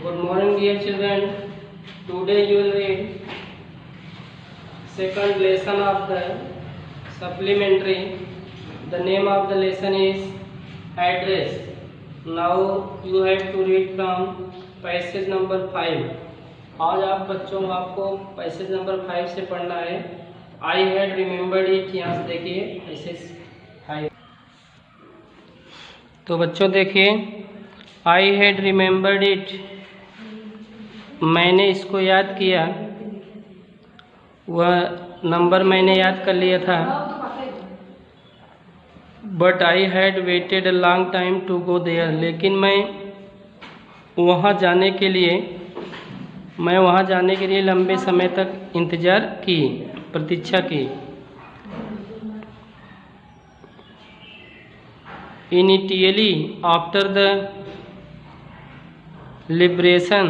Good morning, dear children. Today you will read second lesson of the supplementary. The name of the lesson is address. Now you have to read from passage number 5. आज आप बच्चों आपको passage number 5 से पढ़ना है. I had remembered it. यहाँ से देखिए पैसेज 5. तो बच्चों देखिए, आई हैड रिमेम्बर्ड इट, मैंने इसको याद किया. वह नंबर मैंने याद कर लिया था. But I had waited a long time to go there, लेकिन मैं वहाँ जाने के लिए लंबे समय तक इंतज़ार की, प्रतीक्षा की. Initially after the liberation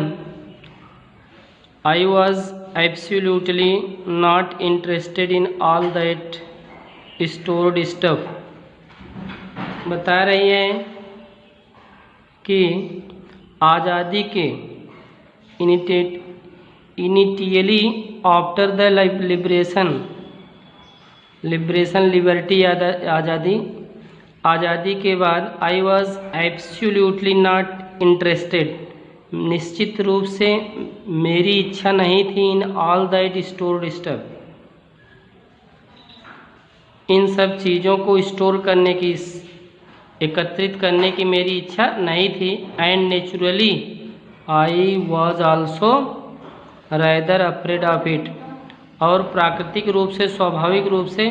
I was absolutely not interested in all that stored stuff. बता रही है कि आज़ादी के इनिशियली आफ्टर द लिबर्टी आज़ादी के बाद I was absolutely not interested, निश्चित रूप से मेरी इच्छा नहीं थी. In all that stored stuff, इन सब चीज़ों को स्टोर करने की, एकत्रित करने की मेरी इच्छा नहीं थी. And naturally I was also rather afraid of it, और प्राकृतिक रूप से, स्वाभाविक रूप से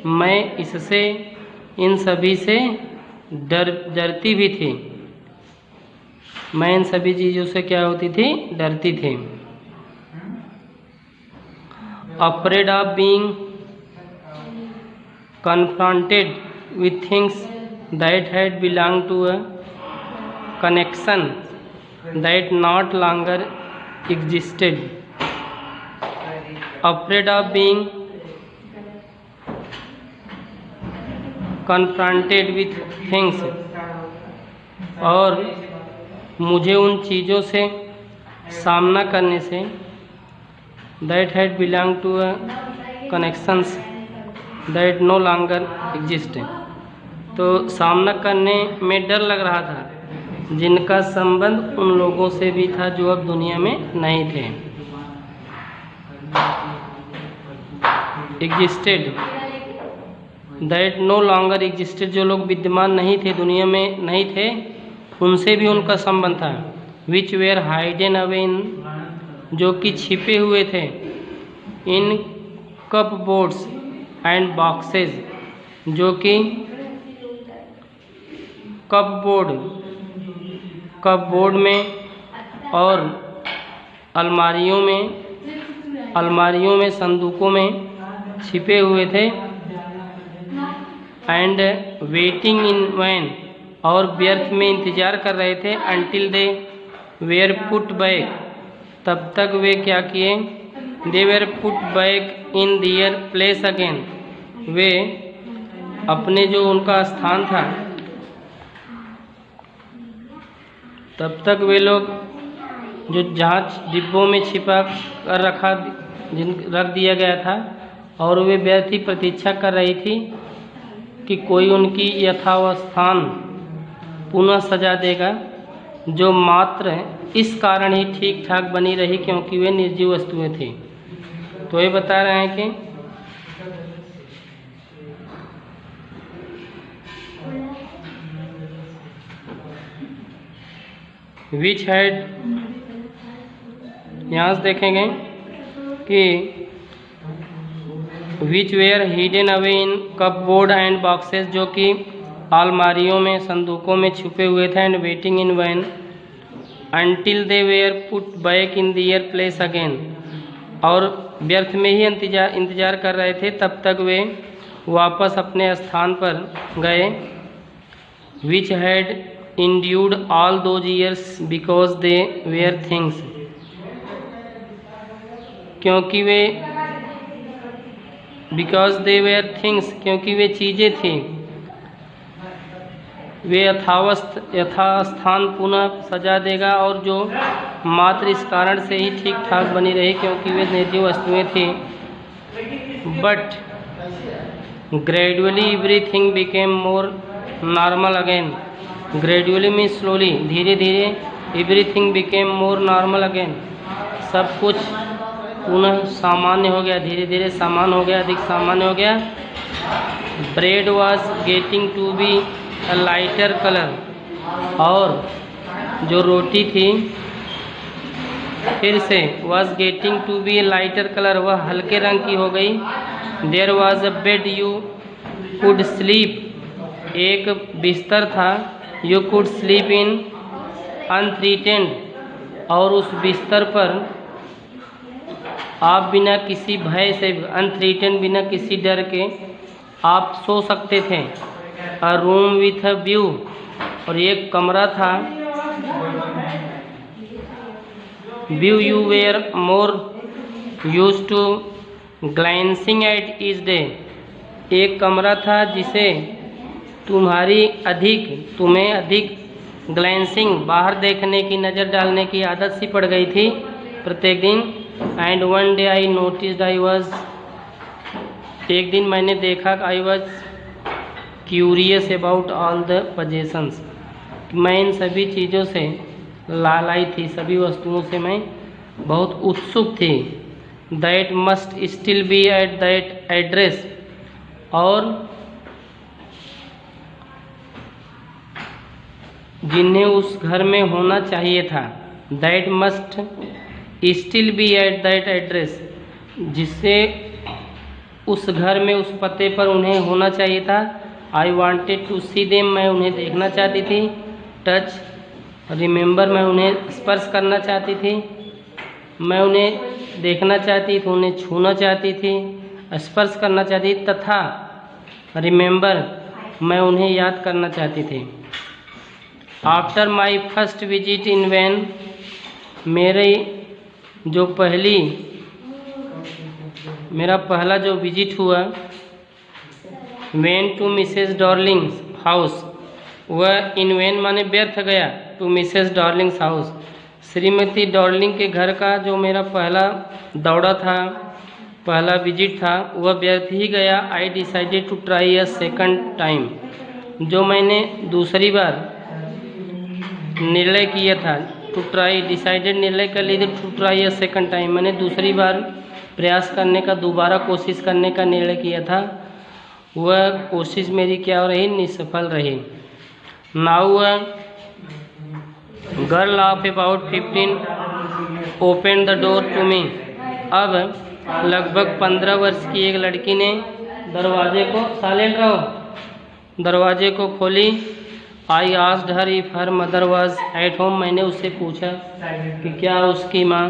मैं इससे, इन सभी से डरती भी थी. मैं इन सभी चीज़ों से क्या होती थी? डरती थी. Afraid of being confronted with things that had belong to a connection that not longer existed. Afraid of being confronted with things, और मुझे उन चीज़ों से सामना करने से, that had belong to a connections that no longer exist, तो सामना करने में डर लग रहा था जिनका संबंध उन लोगों से भी था जो अब दुनिया में नहीं थे. Existed, that no longer existed, जो लोग विद्यमान नहीं थे, दुनिया में नहीं थे, उनसे भी उनका संबंध था. विच वेयर हाइडन अवे इन, जो कि छिपे हुए थे. In cup boards and boxes, जो कि कप बोर्ड में और अलमारियों में, संदूकों में छिपे हुए थे. एंड वेटिंग इन वैन, और व्यर्थ में इंतज़ार कर रहे थे. Until they were put back, तब तक वे क्या किए? They were put back in their place again, वे अपने जो उनका स्थान था, तब तक वे लोग जो जहाँ डिब्बों में छिपा कर रख दिया गया था, और वे व्यर्थ ही प्रतीक्षा कर रही थी कि कोई उनकी यथावस्थान पुनः सजा देगा, जो मात्र इस कारण ही ठीक ठाक बनी रही क्योंकि वे निर्जीव वस्तुएं थी. तो ये बता रहे हैं कि विच हैड, यहाँ से देखेंगे कि which were hidden away in cupboard and boxes, जो कि अलमारियों में, संदूकों में छुपे हुए थे. And waiting in vain until they were put back in their place again, और व्यर्थ में ही इंतजार कर रहे थे तब तक वे वापस अपने स्थान पर गए. Which had endured all those years because they were things, क्योंकि वे, बिकॉज दे वेयर थिंग्स, क्योंकि वे चीज़ें थीं. वे यथास्थान पुनः सजा देगा, और जो मात्र इस कारण से ही ठीक ठाक बनी रही क्योंकि वे निर्जीव वस्तुएं थी। But gradually everything became more normal again. Gradually means slowly, धीरे धीरे। Everything became more normal again, सब कुछ पुनः सामान्य हो गया, धीरे धीरे सामान्य हो गया, अधिक सामान्य हो गया। Bread was getting to be a lighter colour, और जो रोटी थी फिर से was getting to be a lighter colour, वह हल्के रंग की हो गई। There was a bed you could sleep, एक बिस्तर था, you could sleep in unthreatened, और उस बिस्तर पर आप बिना किसी भय से, अनथ्रीटेंड बिना किसी डर के आप सो सकते थे। A room with a view, और एक कमरा था। View you were more used to glancing at each day, एक कमरा था जिसे तुम्हें अधिक ग्लैंसिंग, बाहर देखने की, नज़र डालने की आदत सी पड़ गई थी प्रत्येक दिन। And one day I noticed I was, एक दिन मैंने देखा कि I was curious about all the possessions, मैं इन सभी चीज़ों से लालाई थी, सभी वस्तुओं से मैं बहुत उत्सुक थी। That must still be at that address, और जिन्हें उस घर में होना चाहिए था। That must still be at that address, जिससे उस घर में, उस पते पर उन्हें होना चाहिए था। I wanted to see them, मैं उन्हें देखना चाहती थी। टच रिमेंबर, मैं उन्हें स्पर्श करना चाहती थी, मैं उन्हें देखना चाहती थी, उन्हें छूना चाहती थी, स्पर्श करना चाहती, तथा रिमेंबर, मैं उन्हें याद करना चाहती थी। After my first visit in vain, मेरा पहला जो विजिट हुआ vain to Mrs Darling's house, वह इन वैन माने व्यर्थ गया, टू मिसेस डॉर्लिंग्स हाउस, श्रीमती डॉर्लिंग के घर का जो मेरा पहला दौड़ा था, पहला विजिट था, वह व्यर्थ ही गया। I decided to try a second time, जो मैंने दूसरी बार निर्णय किया था, टू ट्राई, डिसाइडेड निर्णय कर लिए थे, to try a second time, मैंने दूसरी बार प्रयास करने का, दोबारा कोशिश करने का निर्णय किया था, वह कोशिश मेरी क्या रही, निष्फल रही। Now girl of about 15 open the door to me, अब लगभग 15 वर्ष की एक लड़की ने दरवाजे को, साइलेंट रहो, दरवाजे को खोली। I asked her if her mother was at home, मैंने उससे पूछा कि क्या उसकी माँ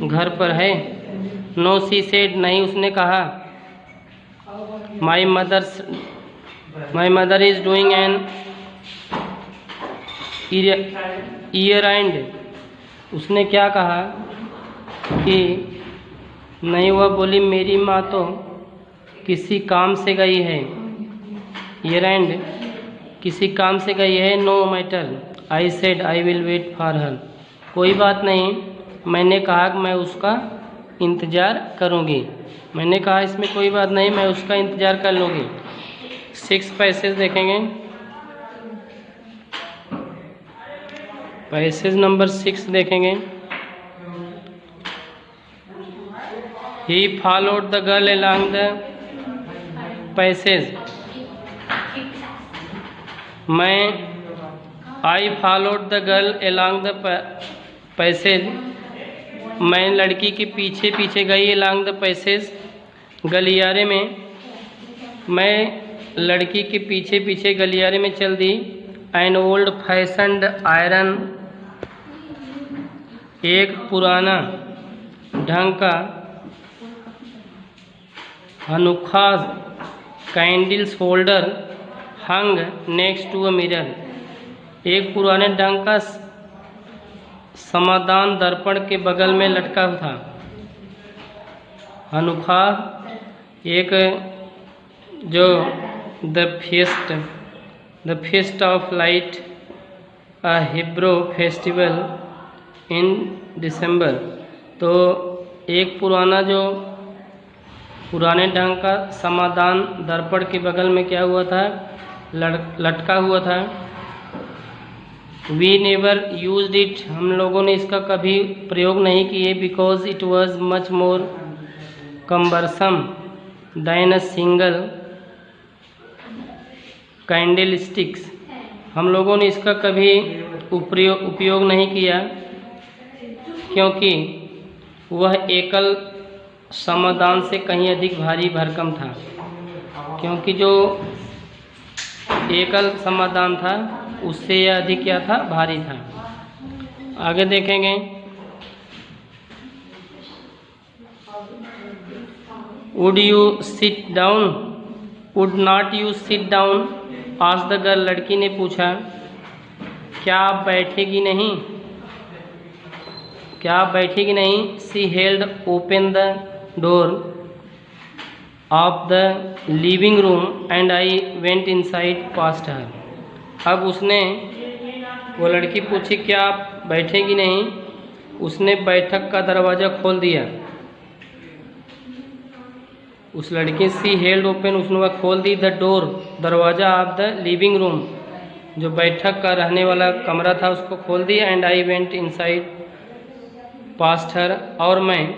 घर पर है। नो शी सेड, नहीं उसने कहा। My mother is doing an year and, उसने क्या कहा कि नहीं, वह बोली मेरी माँ तो किसी काम से गई है, ईयर एंड किसी काम से गई है। No matter, I said I will wait for her, कोई बात नहीं, मैंने कहा कि मैं उसका इंतज़ार करूँगी, मैंने कहा इसमें कोई बात नहीं, मैं उसका इंतज़ार कर लूँगी। 6 पैसेज देखेंगे, पैसेज नंबर 6 देखेंगे। He followed the girl along the passage, I followed the girl along the passage, मैं लड़की के पीछे पीछे गई along the passage, गलियारे में, मैं लड़की के पीछे पीछे गलियारे में चल दी। An old fashioned iron, एक पुराना ढंग का अनोखा candles holder hung next to a mirror, एक पुराने ढंग का समाधान दर्पण के बगल में लटका था। अनोखा, एक जो the feast the feast of light, a Hebrew festival in December. तो एक पुराने ढंग का समाधान दर्पण के बगल में क्या हुआ था, लटका हुआ था। वी नेवर यूज्ड इट, हम लोगों ने इसका कभी प्रयोग नहीं किए, because it was much more cumbersome then a single candle sticks. हम लोगों ने इसका कभी उपयोग नहीं किया क्योंकि वह एकल समाधान से कहीं अधिक भारी भरकम था, क्योंकि जो एकल समाधान था उससे यह अधिक क्या था, भारी था। आगे देखेंगे। Would you sit down, would not you sit down, asked the girl, लड़की ने पूछा, क्या आप बैठेगी नहीं, क्या आप बैठेगी नहीं। She held open the door of the living room and I went inside past her. अब उसने, वो लड़की पूछी, क्या आप बैठेगी नहीं, उसने बैठक का दरवाज़ा खोल दिया। उस लड़की, सी हेल्ड ओपन, उसने वह खोल दी, द डोर, दरवाज़ा ऑफ द लिविंग रूम, जो बैठक का रहने वाला कमरा था उसको खोल दिया। And I went inside past her, और मैं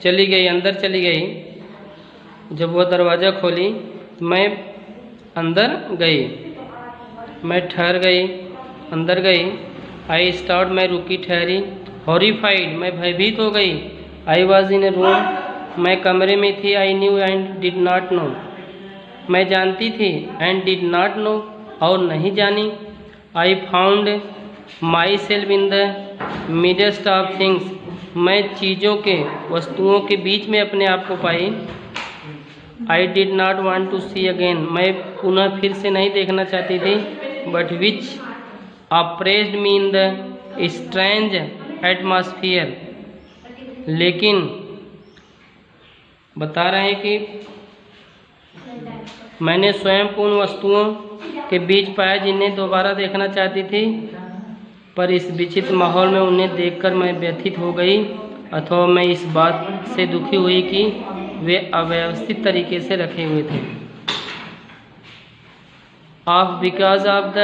चली गई, अंदर चली गई। जब वह दरवाज़ा खोली मैं अंदर गई, मैं ठहर गई, अंदर गई। आई स्टॉप्ड, मैं रुकी, ठहरी। हॉरिफाइड, मैं भयभीत हो गई। I was in A room, मैं कमरे में थी। I knew and did not know, मैं जानती थी। एंड डिड नॉट नो, और नहीं जानी। I found my self in the midst of things, मैं चीज़ों के, वस्तुओं के बीच में अपने आप को पाई। I did not want to see again, मैं पुनः फिर से नहीं देखना चाहती थी। But which oppressed me in the strange atmosphere, लेकिन बता रहे हैं कि मैंने स्वयं को उन वस्तुओं के बीच पाया जिन्हें दोबारा देखना चाहती थी, पर इस विचित्र माहौल में उन्हें देखकर मैं व्यथित हो गई, अथवा मैं इस बात से दुखी हुई कि वे अव्यवस्थित तरीके से रखे हुए थे। Because of the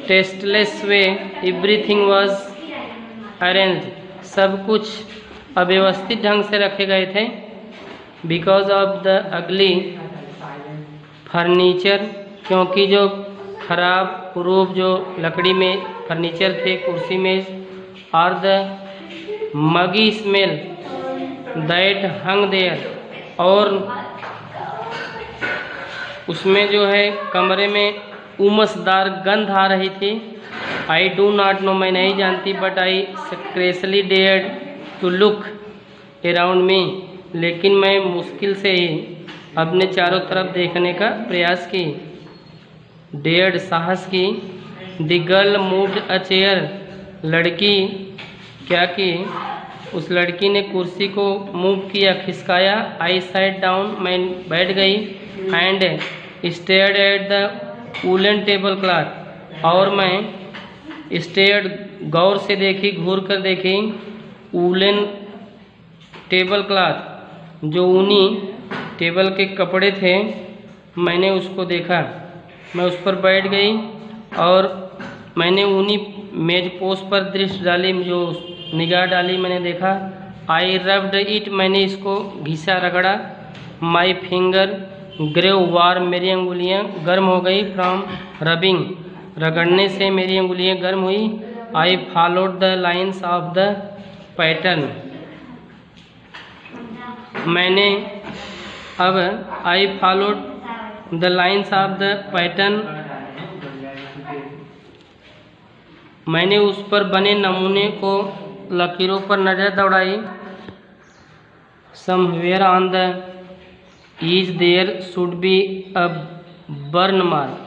tasteless way everything was arranged, सब कुछ अव्यवस्थित ढंग से रखे गए थे। Because of the ugly furniture, क्योंकि जो खराब रूप जो लकड़ी में फर्नीचर थे, कुर्सी मेज, और the muggy smell that hung there, और उसमें जो है कमरे में उमसदार गंध आ रही थी। आई डू नॉट नो, मैं नहीं जानती। But I scarcely dared to look around me, लेकिन मैं मुश्किल से ही अपने चारों तरफ देखने का प्रयास की। डेयर्ड, साहस की। The girl moved a chair, लड़की क्या की, उस लड़की ने कुर्सी को मूव किया, खिसकाया। आई सैट डाउन, मैं बैठ गई। And stared at the woollen table cloth, और मैं स्टेयर्ड, गौर से देखी, घूर कर देखी, वूलन टेबल क्लॉथ, जो ऊनी टेबल के कपड़े थे, मैंने उसको देखा। मैं उस पर बैठ गई और मैंने ऊनी मेजपोश पर दृष्टि डाली, जो निगाह डाली, मैंने देखा। आई रब्ड इट, मैंने इसको घिसा, रगड़ा। माई फिंगर ग्रेव वार्म, मेरी अंगुलियां गर्म हो गई। फ्रॉम रबिंग, रगड़ने से मेरी अंगुलियां गर्म हुई। I followed the lines of the pattern, मैंने अब I followed the lines of the pattern, मैंने उस पर बने नमूने को, लकीरों पर नज़र दौड़ाई। Somewhere on the ease there should be a burn mark,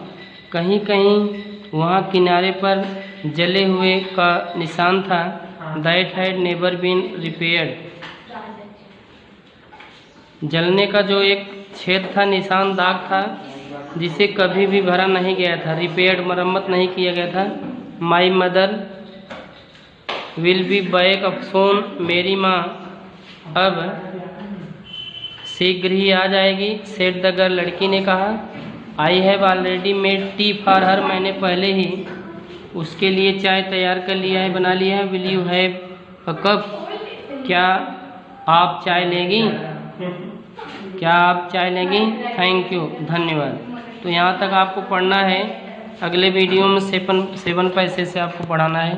कहीं कहीं वहाँ किनारे पर जले हुए का निशान था। That had never been repaired, जलने का जो एक छेद था, निशान, दाग था जिसे कभी भी भरा नहीं गया था, रिपेयर्ड, मरम्मत नहीं किया गया था। My mother will be back up soon, मेरी माँ अब शीघ्र ही आ जाएगी। सेड द गर्ल, लड़की ने कहा। I have already made tea for her, मैंने पहले ही उसके लिए चाय तैयार कर लिया है, बना लिया है। Will you have a cup, क्या आप चाय लेंगी? क्या आप चाय लेंगी? थैंक यू, धन्यवाद। तो यहाँ तक आपको पढ़ना है। अगले वीडियो में 7 पैसे से आपको पढ़ाना है।